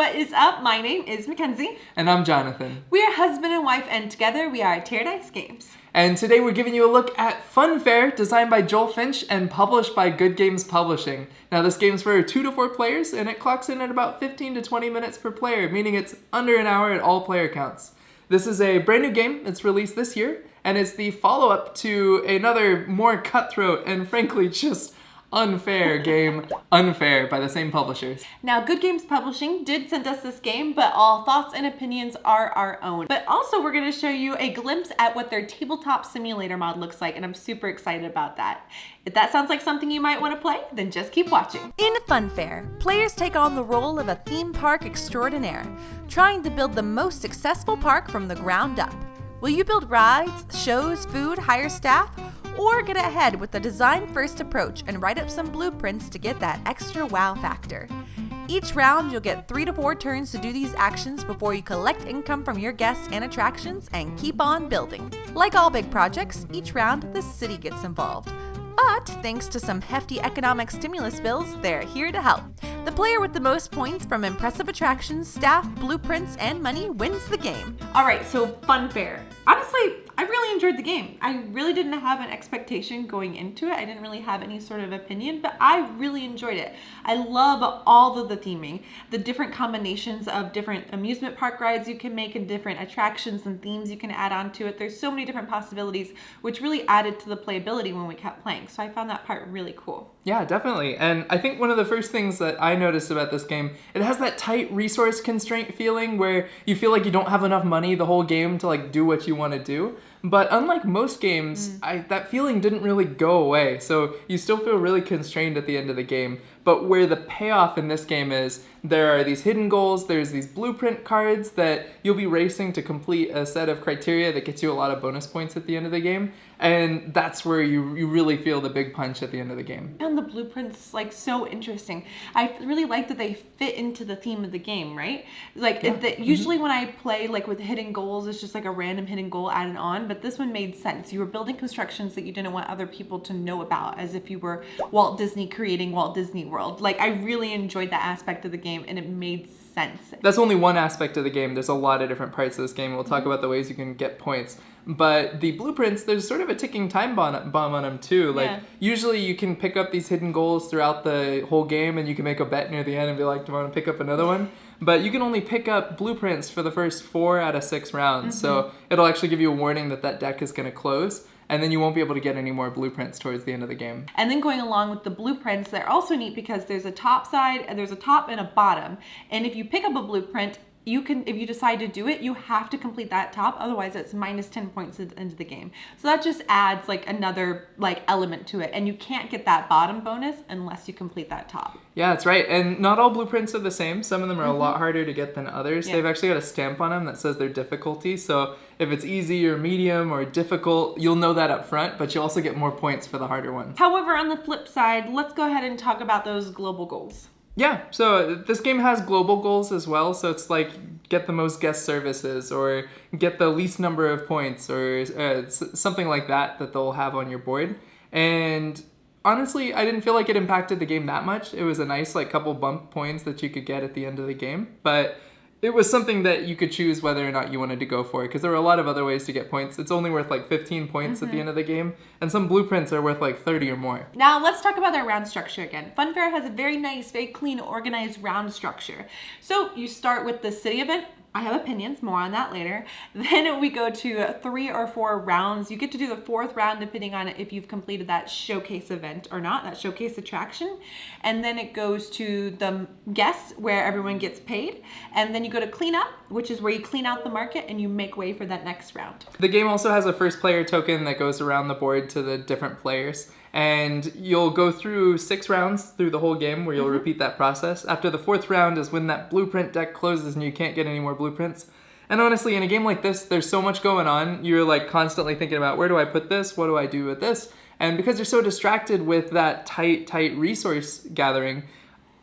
What is up? My name is Mackenzie. And I'm Jonathan. We are husband and wife, and together we are TerreDice Games. And today we're giving you a look at Funfair, designed by Joel Finch and published by Good Games Publishing. Now this game's for 2 to 4 players, and it clocks in at about 15 to 20 minutes per player, meaning it's under an hour at all player counts. This is a brand new game. It's released this year, and it's the follow-up to another more cutthroat and frankly just unfair game, Unfair, by the same publishers. Now, Good Games Publishing did send us this game, but all thoughts and opinions are our own. But also, we're going to show you a glimpse at what their Tabletop Simulator mod looks like, and I'm super excited about that. If that sounds like something you might want to play, then just keep watching. In Funfair, players take on the role of a theme park extraordinaire, trying to build the most successful park from the ground up. Will you build rides, shows, food, hire staff? Or get ahead with a design-first approach and write up some blueprints to get that extra wow factor. Each round, you'll get 3 to 4 turns to do these actions before you collect income from your guests and attractions and keep on building. Like all big projects, each round, the city gets involved. But thanks to some hefty economic stimulus bills, they're here to help. The player with the most points from impressive attractions, staff, blueprints, and money wins the game. All right, so Funfair. Honestly, I really enjoyed the game. I really didn't have an expectation going into it. I didn't really have any sort of opinion, but I really enjoyed it. I love all of the theming, the different combinations of different amusement park rides you can make and different attractions and themes you can add on to it. There's so many different possibilities, which really added to the playability when we kept playing. So I found that part really cool. Yeah, definitely. And I think one of the first things that I noticed about this game, it has that tight resource constraint feeling where you feel like you don't have enough money the whole game to like do what you want to do. But unlike most games, that feeling didn't really go away. So you still feel really constrained at the end of the game. But where the payoff in this game is, there are these hidden goals, there's these blueprint cards that you'll be racing to complete a set of criteria that gets you a lot of bonus points at the end of the game. And that's where you really feel the big punch at the end of the game. And the blueprints, like, so interesting. I really like that they fit into the theme of the game, right? Like, usually when I play, like, with hidden goals, it's just like a random hidden goal added on, but this one made sense. You were building constructions that you didn't want other people to know about, as if you were Walt Disney creating Walt Disney World. Like, I really enjoyed that aspect of the game, and it made sense. That's only one aspect of the game. There's a lot of different parts of this game. We'll talk about the ways you can get points. But the blueprints, there's sort of a ticking time bomb on them too. Like, usually you can pick up these hidden goals throughout the whole game, and you can make a bet near the end and be like, do you want to pick up another one? But you can only pick up blueprints for the first 4 out of 6 rounds. So it'll actually give you a warning that that deck is going to close. And then you won't be able to get any more blueprints towards the end of the game. And then going along with the blueprints, they're also neat because there's a top side, and there's a top and a bottom. And if you pick up a blueprint, you can, if you decide to do it, you have to complete that top. Otherwise, it's minus 10 points at the end of the game. So that just adds like another like element to it. And you can't get that bottom bonus unless you complete that top. Yeah, that's right. And not all blueprints are the same. Some of them are a lot harder to get than others. They've actually got a stamp on them that says their difficulty. So if it's easy or medium or difficult, you'll know that up front, but you also get more points for the harder ones. However, on the flip side, let's go ahead and talk about those global goals. Yeah, so this game has global goals as well, so it's like get the most guest services or get the least number of points or something like that they'll have on your board. And honestly, I didn't feel like it impacted the game that much. It was a nice like couple bump points that you could get at the end of the game, but it was something that you could choose whether or not you wanted to go for it, because there were a lot of other ways to get points. It's only worth like 15 points at the end of the game, and some blueprints are worth like 30 or more. Now let's talk about their round structure again. Funfair has a very nice, very clean, organized round structure. So you start with the city event. I have opinions, more on that later. Then we go to 3 or 4 rounds. You get to do the 4th round depending on if you've completed that showcase event or not, that showcase attraction. And then it goes to the guests where everyone gets paid. And then you go to cleanup, which is where you clean out the market and you make way for that next round. The game also has a first player token that goes around the board to the different players. And you'll go through 6 rounds through the whole game where you'll repeat that process. After the 4th round is when that blueprint deck closes and you can't get any more blueprints. And honestly, in a game like this, there's so much going on. You're like constantly thinking about, where do I put this? What do I do with this? And because you're so distracted with that tight resource gathering,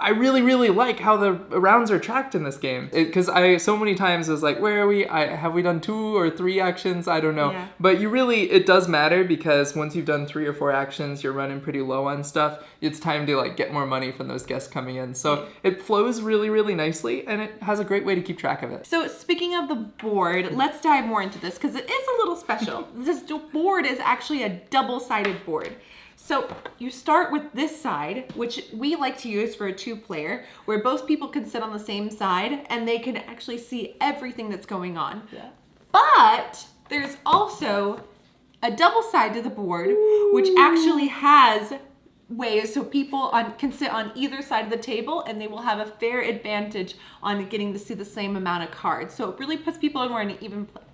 I really, really like how the rounds are tracked in this game. Because I so many times was like, where are we? Have we done 2 or 3 actions? I don't know. Yeah. But it does matter because once you've done 3 or 4 actions, you're running pretty low on stuff. It's time to like get more money from those guests coming in. So it flows really, really nicely, and it has a great way to keep track of it. So speaking of the board, let's dive more into this because it is a little special. This board is actually a double-sided board. So you start with this side, which we like to use for a 2-player, where both people can sit on the same side and they can actually see everything that's going on. Yeah. But there's also a double side to the board, which actually has ways so people can sit on either side of the table and they will have a fair advantage on getting to see the same amount of cards. So it really puts people in more an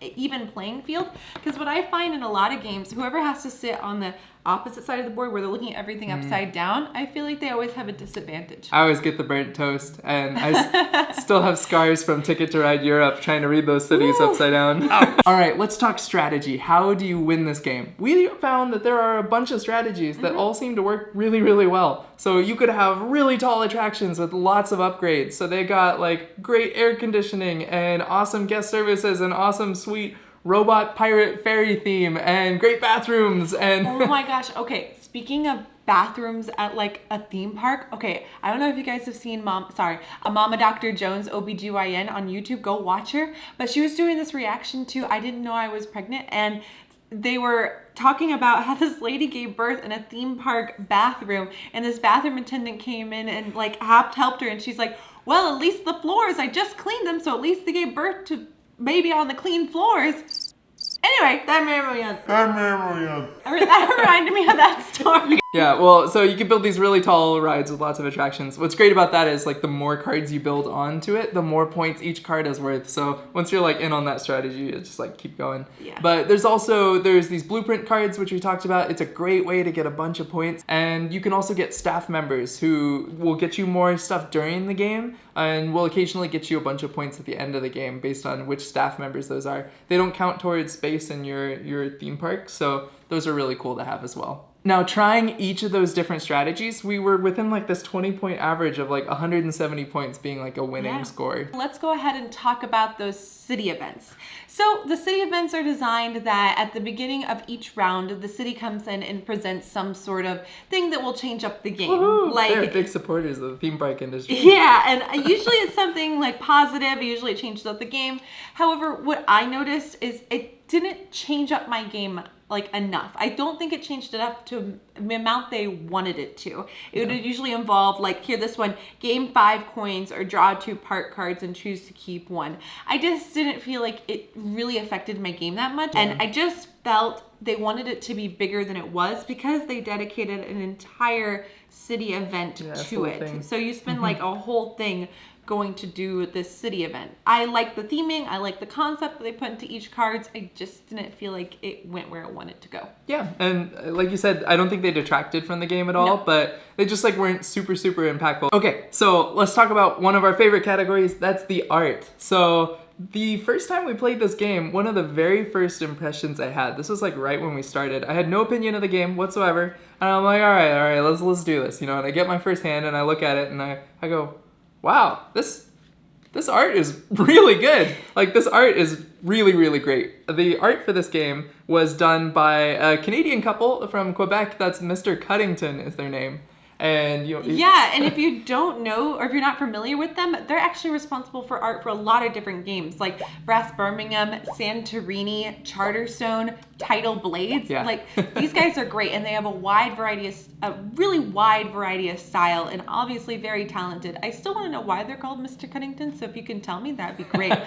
even playing field, because what I find in a lot of games, whoever has to sit on the opposite side of the board where they're looking at everything upside down, I feel like they always have a disadvantage. I always get the burnt toast, and I still have scars from Ticket to Ride Europe trying to read those cities upside down. All right, let's talk strategy. How do you win this game? We found that there are a bunch of strategies that all seem to work really, really well. So you could have really tall attractions with lots of upgrades. So they got like great air conditioning and awesome guest services and awesome sweet robot pirate fairy theme and great bathrooms and oh my gosh. Okay, speaking of bathrooms at like a theme park, okay, I don't know if you guys have seen Mama Dr. Jones OBGYN on YouTube. Go watch her. But she was doing this reaction to I Didn't Know I Was Pregnant, and they were talking about how this lady gave birth in a theme park bathroom, and this bathroom attendant came in and like helped her, and she's like, well, at least the floors, I just cleaned them, so at least they gave birth to baby on the clean floors. Anyway, that reminded me of that story. Yeah, well, so you can build these really tall rides with lots of attractions. What's great about that is like the more cards you build onto it, the more points each card is worth. So once you're like in on that strategy, it's just like keep going. Yeah. But there's these blueprint cards, which we talked about. It's a great way to get a bunch of points. And you can also get staff members who will get you more stuff during the game and will occasionally get you a bunch of points at the end of the game based on which staff members those are. They don't count towards space in your theme park, so those are really cool to have as well. Now, trying each of those different strategies, we were within like this 20-point average of like 170 points being like a winning score. Let's go ahead and talk about those city events. So the city events are designed that at the beginning of each round, the city comes in and presents some sort of thing that will change up the game. Woohoo! Like, they're big supporters of the theme park industry. Yeah, and usually it's something like positive. Usually it changes up the game. However, what I noticed is it didn't change up my game like enough. I don't think it changed it up to the amount they wanted it to. It would usually involve like, here, this one, gain 5 coins or draw 2 park cards and choose to keep 1. I just didn't feel like it really affected my game that much. And I just felt they wanted it to be bigger than it was because they dedicated an entire city event to it. Thing. So you spend like a whole thing going to do this city event. I like the theming, I like the concept that they put into each cards. I just didn't feel like it went where it wanted to go. Yeah, and like you said, I don't think they detracted from the game at all, but they just like weren't super, super impactful. Okay, so let's talk about one of our favorite categories. That's the art. So the first time we played this game, one of the very first impressions I had, this was like right when we started, I had no opinion of the game whatsoever, and I'm like, all right, let's do this, and I get my first hand and I look at it and I go, wow, this art is really good. Like, this art is really, really great. The art for this game was done by a Canadian couple from Quebec. That's Mr. Cuddington is their name. And yeah, and if you don't know or if you're not familiar with them, they're actually responsible for art for a lot of different games like Brass Birmingham, Santorini, Charterstone, Tidal Blades. Yeah. Like, these guys are great, and they have a really wide variety of style, and obviously very talented. I still want to know why they're called Mr. Cuddington, so if you can tell me, that'd be great.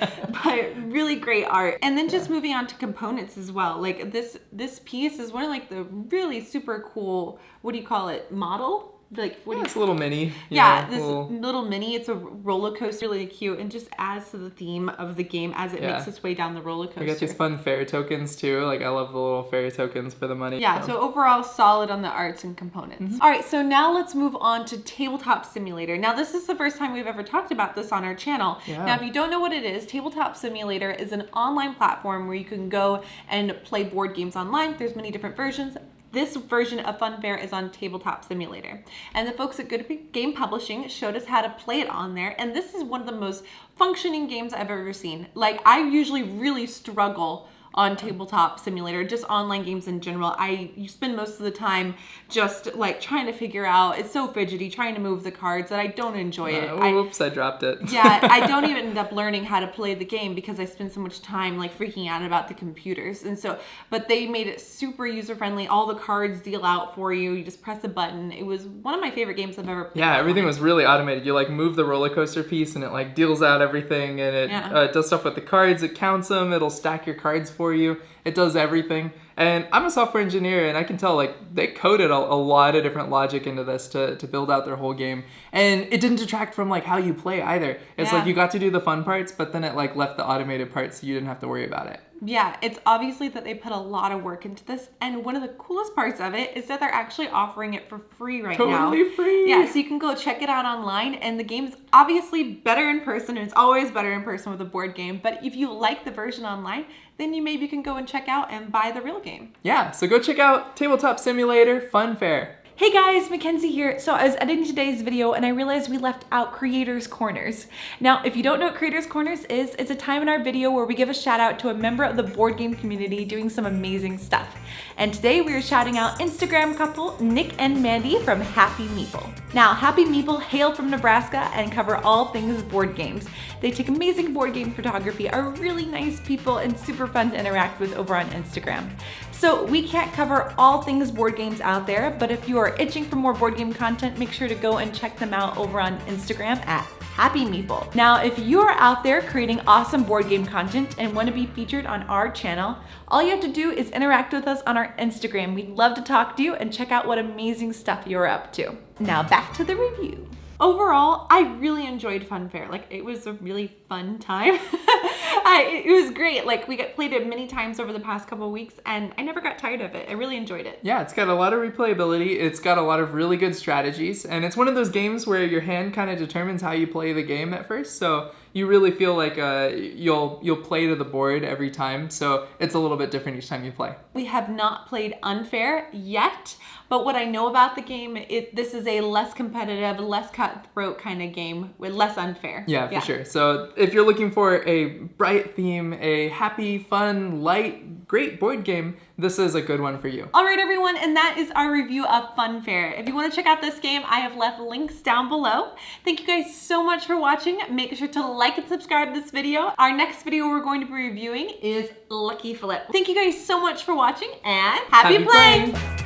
But really great art. And then just moving on to components as well. Like, this piece is one of like the really super cool, what do you call it, model? Like, it's a little mini. This little mini. It's a roller coaster, really cute, and just adds to the theme of the game as it makes its way down the roller coaster. We got these fun fairy tokens too. Like, I love the little fairy tokens for the money. Yeah, so overall solid on the arts and components. All right, so now let's move on to Tabletop Simulator. Now, this is the first time we've ever talked about this on our channel. Yeah. Now, if you don't know what it is, Tabletop Simulator is an online platform where you can go and play board games online. There's many different versions. this version of Funfair is on Tabletop Simulator. And the folks at Good Game Publishing showed us how to play it on there. And this is one of the most functioning games I've ever seen. Like, I usually really struggle on Tabletop Simulator, just online games in general. You spend most of the time just like trying to figure out, it's so fidgety, trying to move the cards that I don't enjoy it. Oops, I dropped it. Yeah, I don't even end up learning how to play the game because I spend so much time like freaking out about the computers. And so, but they made it super user-friendly. All the cards deal out for you. You just press a button. It was one of my favorite games I've ever played. Yeah, everything was really automated. You like move the roller coaster piece and it like deals out everything, and it does stuff with the cards. It counts them. It'll stack your cards for you. It does everything. And I'm a software engineer, and I can tell like they coded a lot of different logic into this to build out their whole game. And it didn't detract from like how you play either. It's like you got to do the fun parts, but then it like left the automated parts so you didn't have to worry about it. Yeah, it's obviously that they put a lot of work into this, and one of the coolest parts of it is that they're actually offering it for free right now. Totally free! Yeah, so you can go check it out online, and the game's obviously better in person, and it's always better in person with a board game, but if you like the version online, then you maybe can go and check out and buy the real game. Yeah, so go check out Tabletop Simulator Funfair. Hey guys, Mackenzie here. So I was editing today's video and I realized we left out Creators Corners. Now, if you don't know what Creators Corners is, it's a time in our video where we give a shout out to a member of the board game community doing some amazing stuff. And today we are shouting out Instagram couple Nick and Mandy from Happy Meeple. Now, Happy Meeple hail from Nebraska and cover all things board games. They take amazing board game photography, are really nice people, and super fun to interact with over on Instagram. So we can't cover all things board games out there, but if you are itching for more board game content, make sure to go and check them out over on Instagram at Happy Meeple. Now, if you are out there creating awesome board game content and want to be featured on our channel, all you have to do is interact with us on our Instagram. We'd love to talk to you and check out what amazing stuff you're up to. Now back to the review. Overall, I really enjoyed Funfair. Like, it was a really fun time. It was great. Like, we played it many times over the past couple of weeks, and I never got tired of it. I really enjoyed it. Yeah, it's got a lot of replayability. It's got a lot of really good strategies, and it's one of those games where your hand kind of determines how you play the game at first. So you really feel like you'll play to the board every time. So it's a little bit different each time you play. We have not played Unfair yet, but what I know about the game, this is a less competitive, less cutthroat kind of game with less unfair. Yeah, for sure. So if you're looking for a bright theme, a happy, fun, light, great board game, this is a good one for you. All right, everyone, and that is our review of Funfair. If you want to check out this game, I have left links down below. Thank you guys so much for watching. Make sure to like and subscribe to this video. Our next video we're going to be reviewing is Lucky Flip. Thank you guys so much for watching, and happy playing!